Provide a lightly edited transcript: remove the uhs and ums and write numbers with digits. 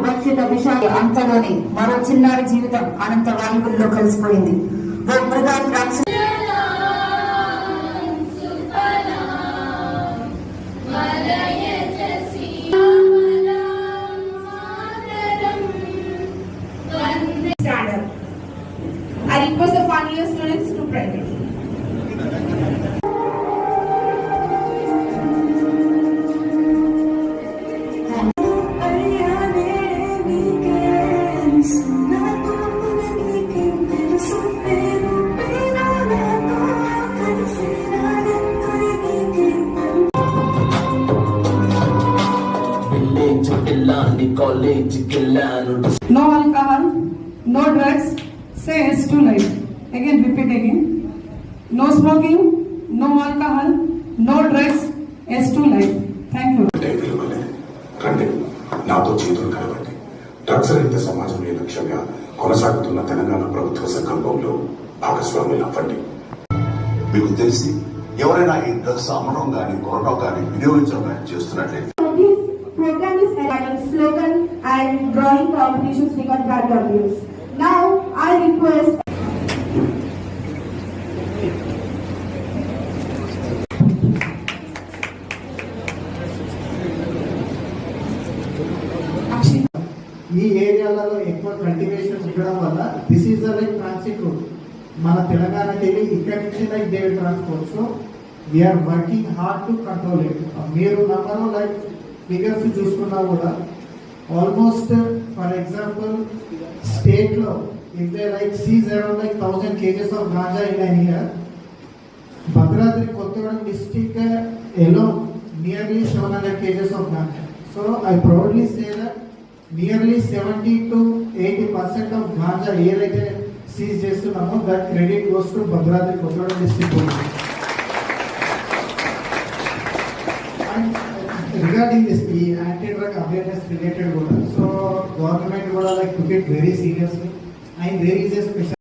భక్షిత విషాద అంతలోనే మరో చిన్నారి జీవితం అనంత వాయువుల్లో కలిసిపోయింది. ఓ మృగాన్ని రాక్షసు I request the final year students to pray. No alcohol, no drugs, say yes to life. Again, repeat again. No smoking, no alcohol, no drugs, yes to life. Thank you. రండి నాతో చేతులు కలవండి. డ్రగ్స్ రహిత సమాజం లక్ష్యంగా కొనసాగుతున్న తెలంగాణ ప్రభుత్వ సంకల్పంలో భాగస్వాములు అవ్వండి. మీకు తెలిసి ఎవరైనా ఈ డ్రగ్స్ అమ్మడం కానీ కొనడం కానీ వినియోగించడం కానీ చేస్తున్నట్లయితే Program is adding slogan and drawing competitions regarding drug abuse. Now I request ఈ ఏరియాలలో ఎక్కువ కల్టివేషన్ ఉండడం వల్ల this is the like transit route. మన తెలంగాణకి వెళ్ళి ఇక్కడి నుంచి like they transport. So we're working hard to control it. మీరు నమ్మరు లైక్ ఫిగర్స్ చూసుకున్నా కూడా ఆల్మోస్ట్ ఫర్ ఎగ్జాంపుల్ స్టేట్ లో if they like seize around like 1000 kgs of ganja in an year, Bhadradri Kothagudem district ఎలో nearly 700 kgs of ganja. So I proudly say that nearly 70 to 80% of ganja ఏదైతే seize చేస్తున్నామో that credit goes to Bhadradri Kothagudem district. Regarding this, the anti-drug awareness related, so government took it very seriously, and there is a special